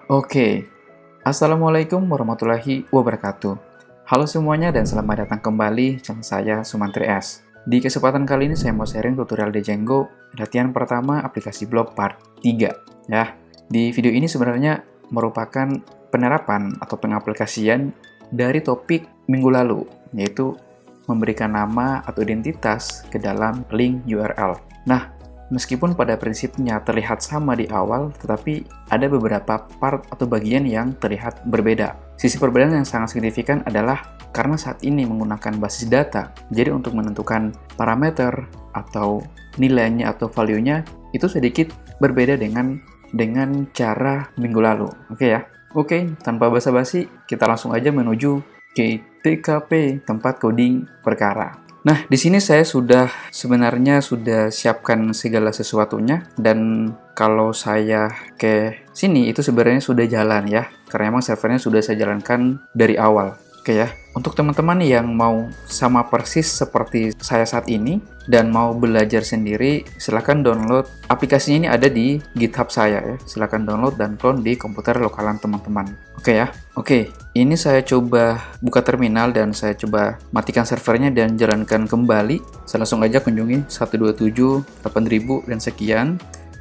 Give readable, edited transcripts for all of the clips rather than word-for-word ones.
Oke, Assalamualaikum warahmatullahi wabarakatuh. Halo semuanya dan selamat datang kembali channel saya Sumantri S. Di kesempatan kali ini saya mau sharing tutorial Django latihan pertama aplikasi blog part 3 ya. Di video ini sebenarnya merupakan penerapan atau pengaplikasian dari topik minggu lalu, yaitu memberikan nama atau identitas ke dalam link URL. Nah, meskipun pada prinsipnya terlihat sama di awal, tetapi ada beberapa part atau bagian yang terlihat berbeda. Sisi perbedaan yang sangat signifikan adalah karena saat ini menggunakan basis data, jadi untuk menentukan parameter atau nilainya atau value-nya itu sedikit berbeda dengan cara minggu lalu. Oke ya? Oke, tanpa basa-basi, kita langsung aja menuju ke TKP, tempat coding perkara. Nah, di sini saya sebenarnya sudah siapkan segala sesuatunya, dan kalau saya ke sini itu sebenarnya sudah jalan ya, karena emang servernya sudah saya jalankan dari awal. Oke ya, untuk teman-teman yang mau sama persis seperti saya saat ini dan mau belajar sendiri, silahkan download aplikasinya. Ini ada di GitHub saya ya, silahkan download dan clone di komputer lokalan teman-teman. Oke ya, oke. Ini saya coba buka terminal dan saya coba matikan servernya dan jalankan kembali. Saya langsung aja kunjungi 127.8000 dan sekian.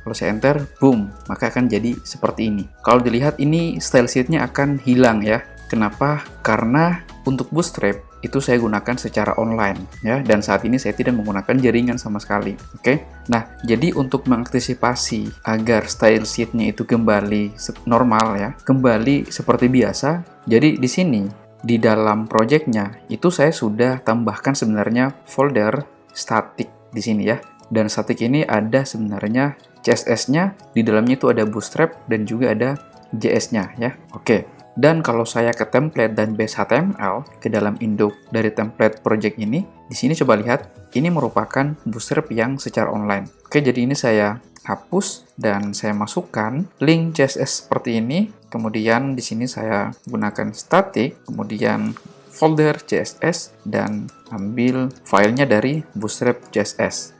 Kalau saya enter, boom, maka akan jadi seperti ini. Kalau dilihat ini style sheet-nya akan hilang ya. Kenapa? Karena untuk Bootstrap itu saya gunakan secara online ya, dan saat ini saya tidak menggunakan jaringan sama sekali. Oke. Nah, jadi untuk mengantisipasi agar style sheet-nya itu kembali normal ya, kembali seperti biasa. Jadi di sini di dalam project-nya itu saya sudah tambahkan sebenarnya folder static di sini ya. Dan static ini ada sebenarnya CSS-nya, di dalamnya itu ada Bootstrap dan juga ada JS-nya ya. Oke. Dan kalau saya ke template dan base HTML ke dalam induk dari template project ini, di sini coba lihat, ini merupakan Bootstrap yang secara online. Oke, jadi ini saya hapus dan saya masukkan link CSS seperti ini. Kemudian di sini saya gunakan static, kemudian folder CSS dan ambil filenya dari Bootstrap CSS.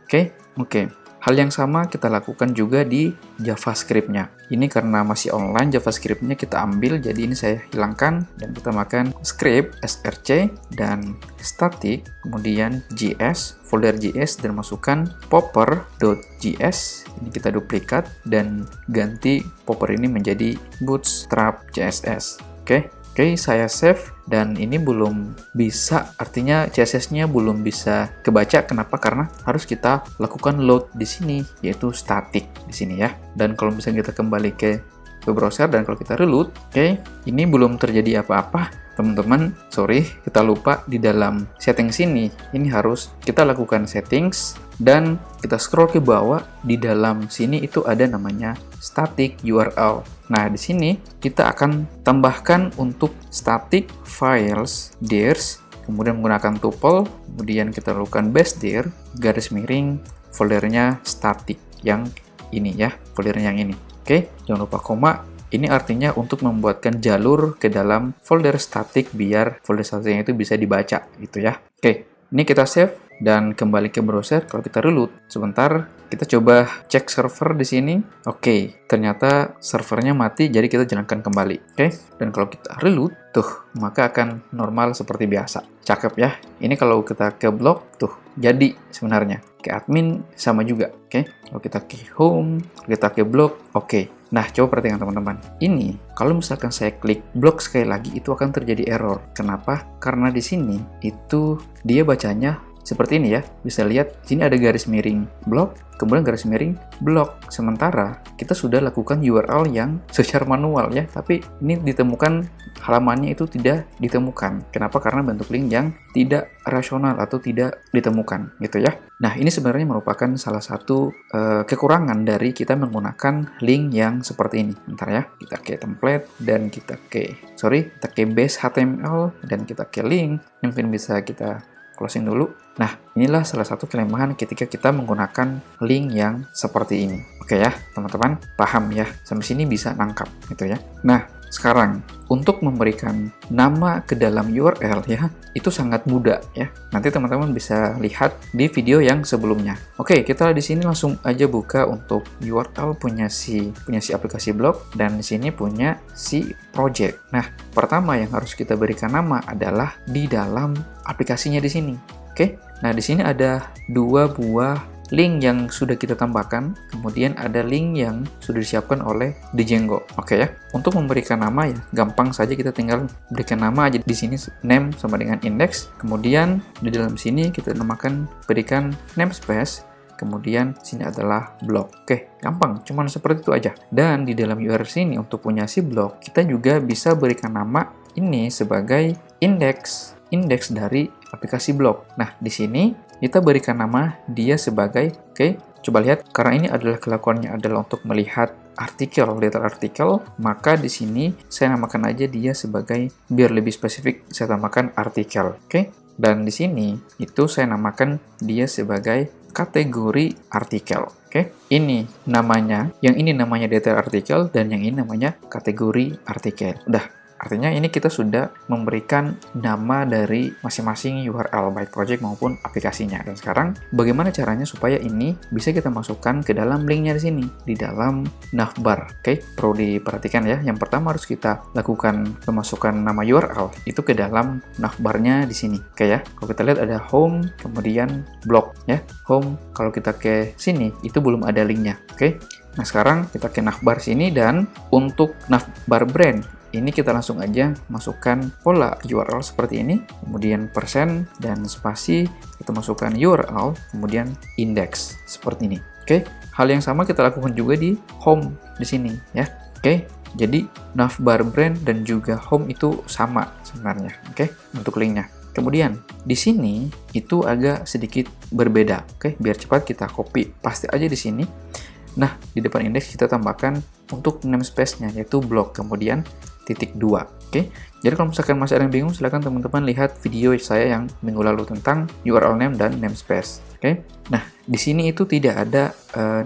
Oke. Hal yang sama kita lakukan juga di JavaScript-nya. Ini karena masih online, JavaScript-nya kita ambil, jadi ini saya hilangkan dan kita makan script, src, dan static, kemudian js, folder js, dan masukkan popper.js. Ini kita duplikat dan ganti popper ini menjadi bootstrap css. Oke, saya save dan ini belum bisa, artinya CSS-nya belum bisa kebaca. Kenapa? Karena harus kita lakukan load di sini, yaitu static di sini ya. Dan kalau misalnya kita kembali ke browser dan kalau kita reload, oke, ini belum terjadi apa-apa. Teman-teman, sorry, kita lupa di dalam settings ini. Ini harus kita lakukan settings dan kita scroll ke bawah. Di dalam sini itu ada namanya static URL. Nah, di sini kita akan tambahkan untuk static files dirs, kemudian menggunakan tuple, kemudian kita lakukan base dir, garis miring, foldernya static yang ini ya, foldernya yang ini. Oke, jangan lupa koma. Ini artinya untuk membuatkan jalur ke dalam folder static biar folder staticnya itu bisa dibaca gitu ya. Oke, ini kita save dan kembali ke browser. Kalau kita reload sebentar, kita coba cek server di sini. Oke, ternyata servernya mati, jadi kita jalankan kembali. Oke, dan kalau kita reload, tuh, maka akan normal seperti biasa. Cakep ya. Ini kalau kita ke blog, tuh, jadi sebenarnya. Ke admin sama juga. Oke, kalau kita ke home, kita ke blog, oke. Nah, coba perhatikan teman-teman. Ini, kalau misalkan saya klik blog sekali lagi, itu akan terjadi error. Kenapa? Karena di sini, itu dia bacanya seperti ini ya, bisa lihat sini ada garis miring blog, kemudian garis miring blog. Sementara kita sudah lakukan URL yang secara manual ya, tapi ini ditemukan halamannya itu tidak ditemukan. Kenapa? Karena bentuk link yang tidak rasional atau tidak ditemukan gitu ya. Nah, ini sebenarnya merupakan salah satu kekurangan dari kita menggunakan link yang seperti ini. Bentar ya, kita ke template dan kita ke base HTML dan kita ke link. Mungkin bisa kita closing dulu. Nah, inilah salah satu kelemahan ketika kita menggunakan link yang seperti ini. Oke ya, teman-teman, paham ya? Sampai sini bisa nangkap gitu ya. Nah, sekarang untuk memberikan nama ke dalam URL ya, itu sangat mudah ya. Nanti teman-teman bisa lihat di video yang sebelumnya. Oke, kita di sini langsung aja buka untuk URL punya si aplikasi blog, dan di sini punya si project. Nah, pertama yang harus kita berikan nama adalah di dalam aplikasinya di sini. Oke. Nah, di sini ada dua buah link yang sudah kita tambahkan, kemudian ada link yang sudah disiapkan oleh Django. Oke ya. Untuk memberikan nama ya, gampang saja kita tinggal berikan nama aja di sini, name sama dengan index. Kemudian di dalam sini kita namakan, berikan namespace. Kemudian sini adalah blog. Oke, gampang, cuman seperti itu aja. Dan di dalam URL sini untuk punya si blog, kita juga bisa berikan nama ini sebagai indeks dari aplikasi blog. Nah, di sini kita berikan nama dia sebagai, coba lihat, karena ini adalah kelakuannya adalah untuk melihat artikel, detail artikel, maka di sini saya namakan aja dia sebagai, biar lebih spesifik, saya tambahkan artikel. Dan di sini itu saya namakan dia sebagai kategori artikel. Ini namanya, yang ini namanya detail artikel, dan yang ini namanya kategori artikel. Udah. Artinya ini kita sudah memberikan nama dari masing-masing URL, baik project maupun aplikasinya. Dan sekarang bagaimana caranya supaya ini bisa kita masukkan ke dalam linknya di sini, di dalam navbar. Perlu diperhatikan ya. Yang pertama harus kita lakukan memasukkan nama URL itu ke dalam navbarnya di sini. Ya. Kalau kita lihat ada home, kemudian blog ya. Home, kalau kita ke sini itu belum ada linknya. Nah, sekarang kita ke navbar sini, dan untuk navbar brand ini kita langsung aja masukkan pola URL seperti ini, kemudian persen dan spasi, kita masukkan URL, kemudian index seperti ini. Hal yang sama kita lakukan juga di home di sini ya. Jadi navbar brand dan juga home itu sama sebenarnya. Untuk linknya. Kemudian di sini itu agak sedikit berbeda. Biar cepat kita copy paste aja di sini. Nah, di depan indeks kita tambahkan untuk namespace-nya, yaitu blog, kemudian titik 2. Jadi kalau misalkan masih ada yang bingung, silahkan teman-teman lihat video saya yang minggu lalu tentang URL name dan namespace. Nah, di sini itu tidak ada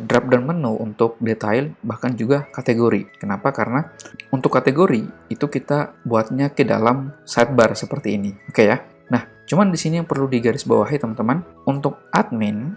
drop down menu untuk detail, bahkan juga kategori. Kenapa? Karena untuk kategori itu kita buatnya ke dalam sidebar seperti ini. Ya. Nah, cuman di sini yang perlu digarisbawahi teman-teman, untuk admin,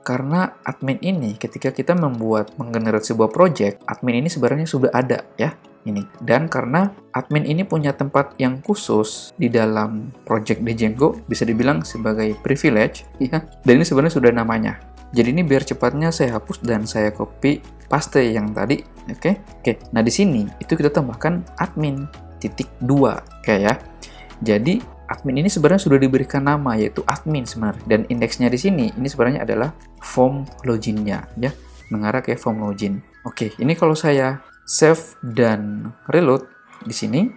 karena admin ini ketika kita menggenerate sebuah project, admin ini sebenarnya sudah ada ya, ini. Dan karena admin ini punya tempat yang khusus di dalam project Django, bisa dibilang sebagai privilege ya. Dan ini sebenarnya sudah namanya. Jadi ini biar cepatnya saya hapus dan saya copy paste yang tadi. Nah, di sini itu kita tambahkan admin titik 2 ya. Jadi admin ini sebenarnya sudah diberikan nama, yaitu admin sebenarnya, dan indeksnya di sini ini sebenarnya adalah form login-nya ya, mengarah ke form login. Ini kalau saya save dan reload di sini,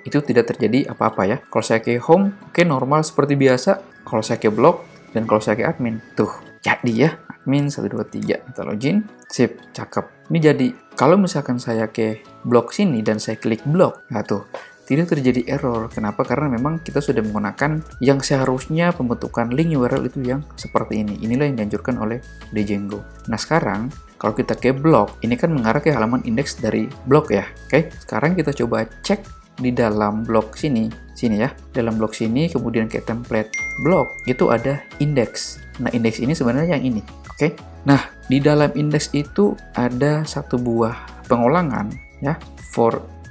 itu tidak terjadi apa-apa ya. Kalau saya ke home, normal seperti biasa. Kalau saya ke blog dan kalau saya ke admin, tuh jadi ya, admin 1 2 3 kita login, sip, cakep. Ini jadi. Kalau misalkan saya ke blog sini dan saya klik blog, nah tuh tidak terjadi error. Kenapa? Karena memang kita sudah menggunakan yang seharusnya pembentukan link URL itu yang seperti ini. Inilah yang dianjurkan oleh Django. Nah, sekarang kalau kita ke blog, ini kan mengarah ke halaman indeks dari blog ya. Sekarang kita coba cek di dalam blog sini ya. Dalam blog sini, kemudian ke template blog, itu ada indeks. Nah, indeks ini sebenarnya yang ini. Nah, di dalam indeks itu ada satu buah pengulangan ya,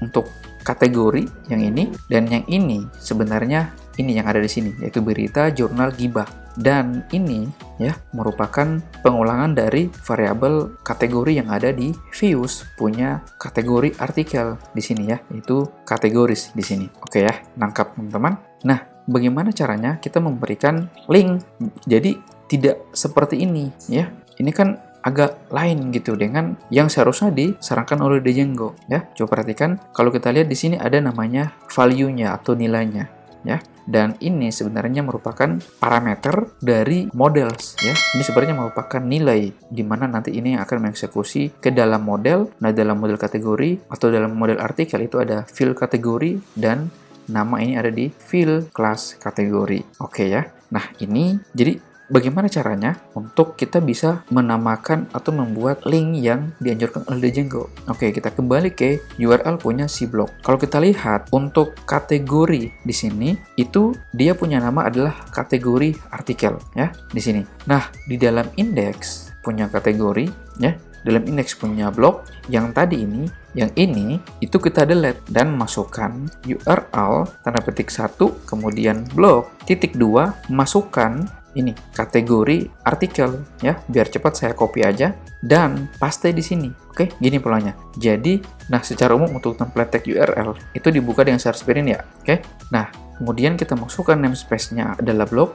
untuk kategori yang ini, dan yang ini sebenarnya ini yang ada di sini, yaitu berita jurnal gibah. Dan ini ya merupakan pengulangan dari variabel kategori yang ada di views punya kategori artikel di sini ya, yaitu kategoris di sini. Ya, nangkap teman-teman. Nah, bagaimana caranya kita memberikan link? Jadi tidak seperti ini ya. Ini kan agak lain gitu dengan yang seharusnya disarankan oleh Django ya. Coba perhatikan, kalau kita lihat di sini ada namanya value-nya atau nilainya ya. Dan ini sebenarnya merupakan parameter dari models ya. Ini sebenarnya merupakan nilai di mana nanti ini yang akan mengeksekusi ke dalam model. Nah, dalam model kategori atau dalam model artikel itu ada field kategori, dan nama ini ada di field class kategori. Ya. Nah, ini jadi bagaimana caranya untuk kita bisa menamakan atau membuat link yang dianjurkan oleh Django? Oke, kita kembali ke URL punya si blog. Kalau kita lihat untuk kategori di sini itu dia punya nama adalah kategori artikel ya di sini. Nah, di dalam indeks punya kategori ya, dalam indeks punya blog yang tadi ini, yang ini itu kita delete dan masukkan URL tanda petik 1 kemudian blog titik 2 masukkan ini kategori artikel ya, biar cepat saya copy aja dan paste di sini. Oke, gini polanya. Jadi, nah secara umum untuk template tag URL itu dibuka dengan share screen ya. Oke. Nah, kemudian kita masukkan namespace-nya adalah blog,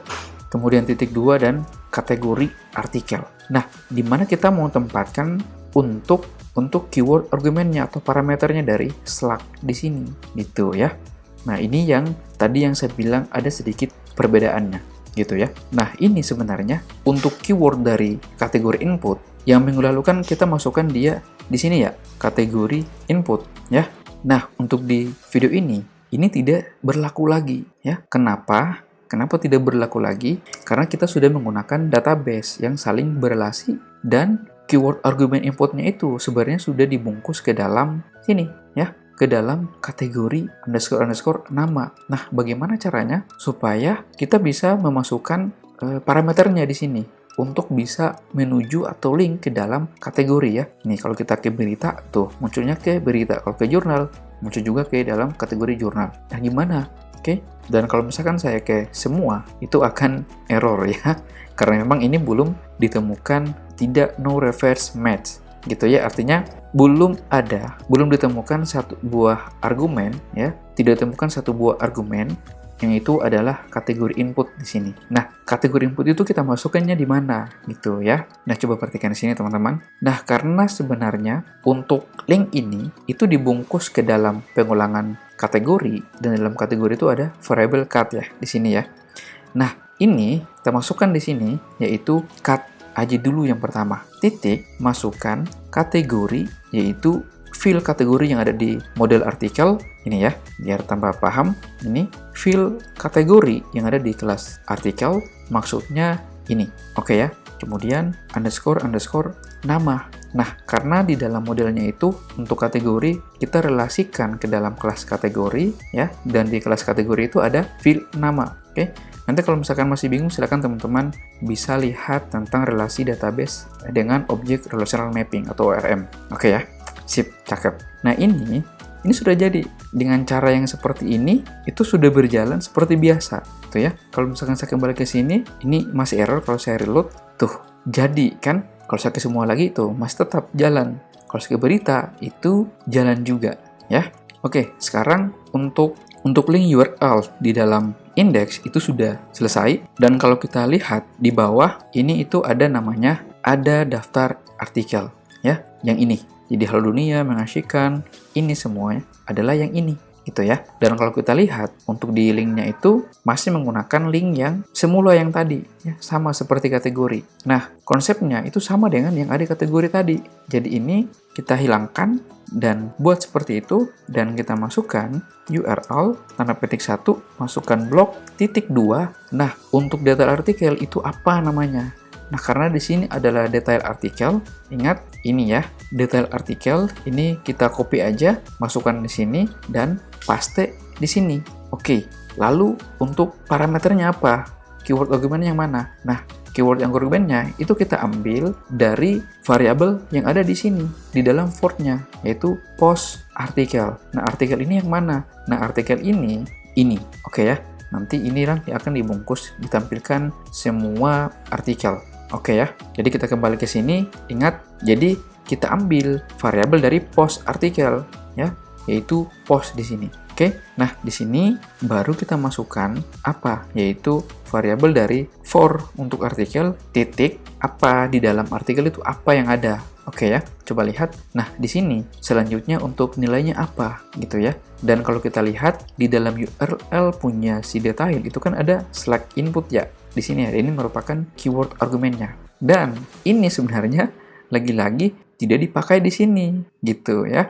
kemudian titik 2 dan kategori artikel. Nah, di mana kita mau tempatkan untuk keyword argumennya atau parameternya dari Slack di sini gitu ya. Nah, ini yang tadi yang saya bilang ada sedikit perbedaannya gitu ya. Nah, ini sebenarnya untuk keyword dari kategori input yang minggu lalu kan kita masukkan dia di sini ya, kategori input ya. Nah, untuk di video ini tidak berlaku lagi ya. Kenapa? Kenapa tidak berlaku lagi? Karena kita sudah menggunakan database yang saling berelasi dan keyword argumen inputnya itu sebenarnya sudah dibungkus ke dalam sini ya, ke dalam kategori underscore nama. Nah, bagaimana caranya supaya kita bisa memasukkan parameternya di sini untuk bisa menuju atau link ke dalam kategori ya. Nih, kalau kita ke berita tuh munculnya ke berita, kalau ke jurnal muncul juga ke dalam kategori jurnal. Nah, gimana? Oke. Dan kalau misalkan saya ke semua itu akan error ya. Karena memang ini belum ditemukan tidak no reverse match gitu ya, artinya belum ditemukan satu buah argumen ya, tidak ditemukan satu buah argumen yang itu adalah kategori input di sini. Nah, kategori input itu kita masukkannya di mana gitu ya. Nah, coba perhatikan di sini teman-teman. Nah, karena sebenarnya untuk link ini itu dibungkus ke dalam pengulangan kategori dan dalam kategori itu ada variable cut ya di sini ya. Nah, ini kita masukkan di sini yaitu cut aja dulu yang pertama. Titik masukkan kategori yaitu fill kategori yang ada di model artikel ini ya, biar tambah paham. Ini fill kategori yang ada di kelas artikel maksudnya ini. Oke ya. Kemudian underscore nama. Nah, karena di dalam modelnya itu untuk kategori kita relasikan ke dalam kelas kategori ya, dan di kelas kategori itu ada fill nama. Oke. Nanti kalau misalkan masih bingung, silakan teman-teman bisa lihat tentang relasi database dengan object relational mapping atau ORM. Oke ya. Sip, cakep. Nah, ini sudah jadi. Dengan cara yang seperti ini itu sudah berjalan seperti biasa, tuh ya. Kalau misalkan saya kembali ke sini, ini masih error kalau saya reload. Tuh, jadi kan? Kalau saya ke semua lagi tuh masih tetap jalan. Kalau saya ke berita itu jalan juga, ya. Oke, sekarang untuk link URL di dalam indeks itu sudah selesai, dan kalau kita lihat di bawah ini itu ada namanya, ada daftar artikel ya, yang ini. Jadi halo dunia, mengasyikkan, ini semuanya adalah yang ini gitu ya. Dan kalau kita lihat untuk di linknya itu masih menggunakan link yang semula yang tadi ya, sama seperti kategori. Nah, konsepnya itu sama dengan yang ada kategori tadi. Jadi ini kita hilangkan dan buat seperti itu, dan kita masukkan URL tanda petik 1, masukkan blog titik 2. Nah, untuk detail artikel itu apa namanya? Nah, karena di sini adalah detail artikel, ingat ini ya, detail artikel ini kita copy aja, masukkan di sini dan paste di sini. Oke, lalu untuk parameternya apa? Keyword argumennya yang mana? Nah, keyword yang argumennya itu kita ambil dari variabel yang ada di sini, di dalam for-nya, yaitu post artikel. Nah, artikel ini yang mana? Nah, artikel ini. Oke ya, nanti ini nanti akan dibungkus, ditampilkan semua artikel. Oke ya, jadi kita kembali ke sini, ingat, jadi kita ambil variabel dari post artikel ya, yaitu post di sini. Oke, nah di sini baru kita masukkan apa, yaitu variabel dari for untuk artikel titik apa di dalam artikel itu apa yang ada. Oke ya, coba lihat. Nah di sini selanjutnya untuk nilainya apa gitu ya. Dan kalau kita lihat di dalam URL punya si detail itu kan ada Slack input ya. Di sini ya, ini merupakan keyword argumennya. Dan ini sebenarnya lagi-lagi tidak dipakai di sini gitu ya.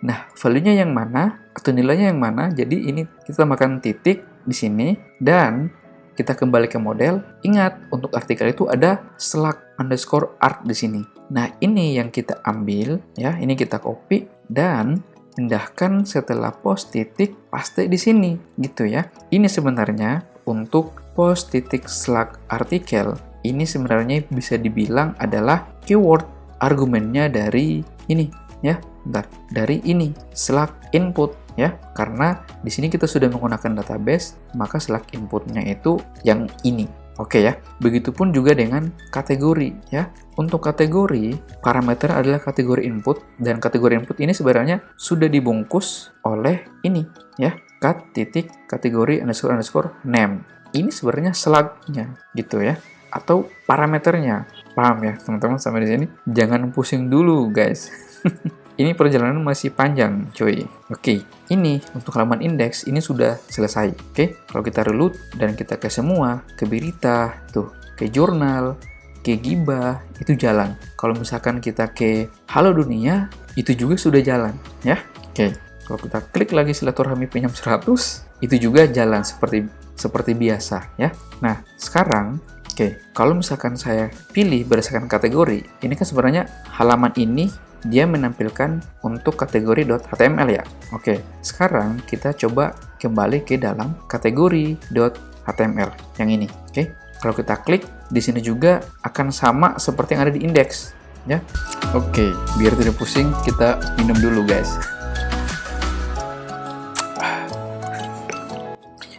Nah, value-nya yang mana atau nilainya yang mana? Jadi ini kita tambahkan titik di sini, dan kita kembali ke model. Ingat, untuk artikel itu ada /art di sini. Nah, ini yang kita ambil, ya. Ini kita copy dan pindahkan setelah post titik paste di sini, gitu ya. Ini sebenarnya untuk post titik /artikel. Ini sebenarnya bisa dibilang adalah keyword argumennya dari ini, ya. Bentar, dari ini /input. Ya, karena di sini kita sudah menggunakan database, maka /inputnya itu yang ini. Oke ya. Begitupun juga dengan kategori ya. Untuk kategori, parameter adalah kategori input dan kategori input ini sebenarnya sudah dibungkus oleh ini ya. cat.kategori_name. Ini sebenarnya slug-nya gitu ya. Atau parameternya. Paham ya, teman-teman sampai di sini? Jangan pusing dulu, guys. Ini perjalanan masih panjang, coy. Oke, ini untuk halaman indeks ini sudah selesai. Oke, kalau kita reload dan kita ke semua, ke berita, tuh, ke jurnal, ke gibah, itu jalan. Kalau misalkan kita ke Halo Dunia, itu juga sudah jalan, ya. Oke, kalau kita klik lagi silaturahmi pinjam 100, itu juga jalan seperti biasa, ya. Nah, sekarang kalau misalkan saya pilih berdasarkan kategori, ini kan sebenarnya halaman ini dia menampilkan untuk kategori .html ya. Oke, sekarang kita coba kembali ke dalam kategori .html yang ini. Oke, kalau kita klik di sini juga akan sama seperti yang ada di indeks ya. Oke, biar tidak pusing kita minum dulu guys.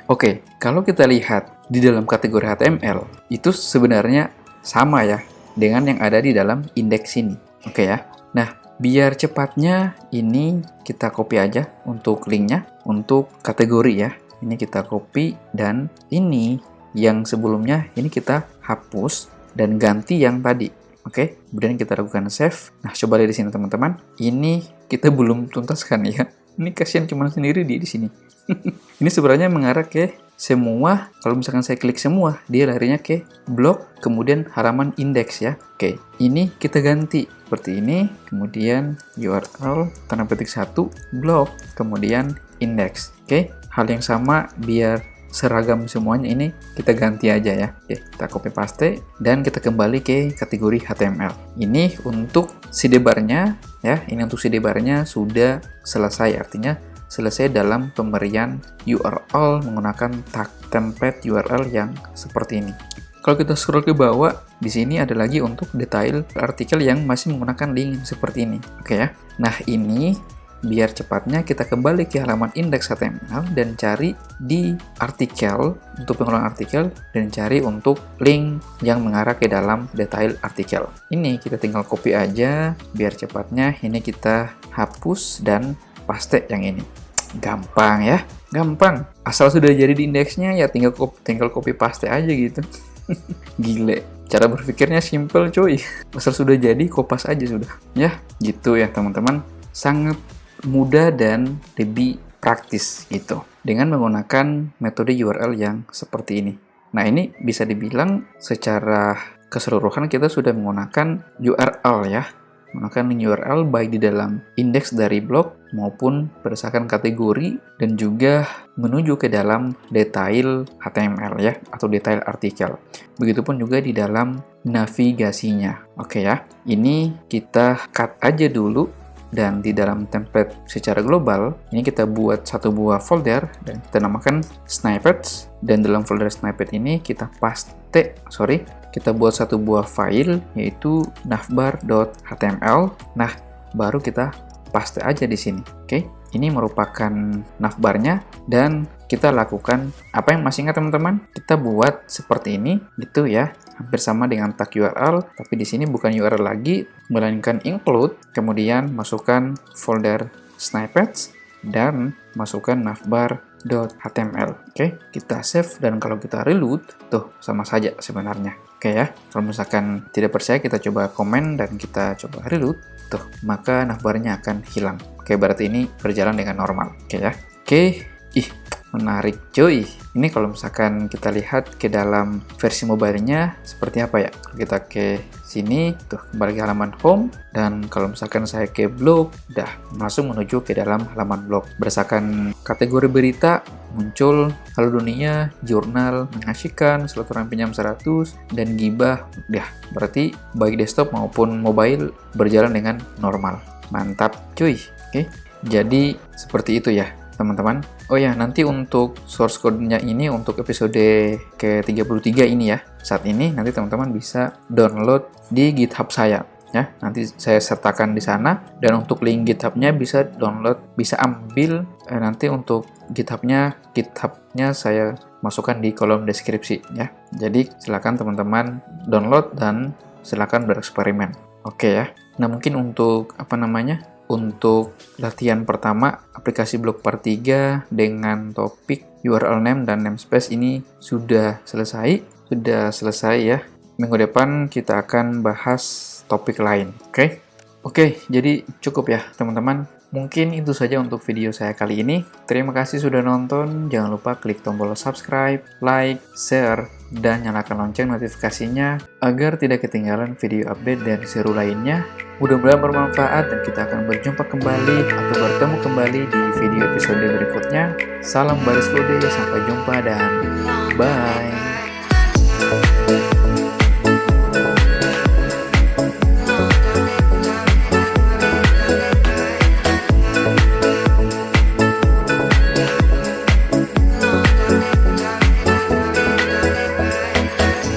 Oke, kalau kita lihat di dalam kategori HTML, itu sebenarnya sama ya dengan yang ada di dalam indeks ini. Oke ya. Nah, biar cepatnya ini kita copy aja untuk linknya, untuk kategori ya. Ini kita copy dan ini yang sebelumnya ini kita hapus dan ganti yang tadi. Oke, kemudian kita lakukan save. Nah, coba lihat di sini teman-teman. Ini kita belum tuntaskan ya. Ini kasihan cuma sendiri di sini. Ini sebenarnya mengarah ke semua. Kalau misalkan saya klik semua, dia larinya ke blog, kemudian halaman indeks ya. Oke, ini kita ganti seperti ini, kemudian URL tanda petik 1 blog, kemudian indeks. Oke, hal yang sama biar seragam semuanya ini kita ganti aja ya. Oke, kita copy paste dan kita kembali ke kategori HTML. Ini untuk sidebar-nya ya. Ini untuk sidebar-nya sudah selesai, artinya selesai dalam pemberian URL menggunakan tag template URL yang seperti ini. Kalau kita scroll ke bawah, di sini ada lagi untuk detail artikel yang masih menggunakan link seperti ini. Oke ya. Nah, ini biar cepatnya kita kembali ke halaman indeks HTML dan cari di artikel untuk pengelolaan artikel dan cari untuk link yang mengarah ke dalam detail artikel. Ini kita tinggal copy aja biar cepatnya. Ini kita hapus dan paste yang ini. Gampang ya, gampang. Asal sudah jadi di indeksnya ya tinggal copy paste aja gitu. Gile. Cara berpikirnya simple coy. Asal sudah jadi kopas aja sudah. Ya, gitu ya teman-teman. Sangat mudah dan lebih praktis gitu. Dengan menggunakan metode URL yang seperti ini. Nah, ini bisa dibilang secara keseluruhan kita sudah menggunakan URL ya. Menggunakan URL baik di dalam indeks dari blog maupun berdasarkan kategori dan juga menuju ke dalam detail HTML ya atau detail artikel. Begitupun juga di dalam navigasinya. Oke ya. Ini kita cut aja dulu dan di dalam template secara global ini kita buat satu buah folder dan kita namakan snippets dan dalam folder snippet ini kita kita buat satu buah file yaitu navbar.html. Nah, baru kita paste aja di sini. Oke, ini merupakan navbarnya dan kita lakukan apa yang masih ingat teman-teman? Kita buat seperti ini gitu ya. Hampir sama dengan tag URL, tapi di sini bukan URL lagi, melainkan include, kemudian masukkan folder snippets dan masukkan navbar.html. Oke, kita save dan kalau kita reload, tuh sama saja sebenarnya. Oke ya, kalau misalkan tidak percaya kita coba komen dan kita coba reload, tuh maka navbarnya akan hilang. Oke, berarti ini berjalan dengan normal. Oke ya. Oke, menarik cuy. Ini kalau misalkan kita lihat ke dalam versi mobile-nya seperti apa ya. Kita ke sini, tuh kembali ke halaman home, dan kalau misalkan saya ke blog, udah langsung menuju ke dalam halaman blog. Berdasarkan kategori berita, muncul Halo Dunia, Jurnal, Mengasyikan, Silaturahmi Pinjam 100, dan Gibah. Udah, berarti baik desktop maupun mobile berjalan dengan normal. Mantap cuy. Oke, jadi seperti itu ya teman-teman. Oh ya, nanti untuk source code-nya ini untuk episode ke-33 ini ya. Saat ini nanti teman-teman bisa download di GitHub saya ya. Nanti saya sertakan di sana, dan untuk link GitHub-nya bisa download, bisa ambil nanti untuk GitHub-nya saya masukkan di kolom deskripsi ya. Jadi silakan teman-teman download dan silakan bereksperimen. Oke ya. Nah, mungkin untuk untuk latihan pertama, aplikasi blog part 3 dengan topik URL name dan namespace ini sudah selesai ya. Minggu depan kita akan bahas topik lain. Oke, jadi cukup ya teman-teman. Mungkin itu saja untuk video saya kali ini. Terima kasih sudah nonton. Jangan lupa klik tombol subscribe, like, share, dan nyalakan lonceng notifikasinya agar tidak ketinggalan video update dan seru lainnya. Mudah-mudahan bermanfaat dan kita akan berjumpa kembali atau bertemu kembali di video episode berikutnya. Salam baris kode, sampai jumpa dan bye.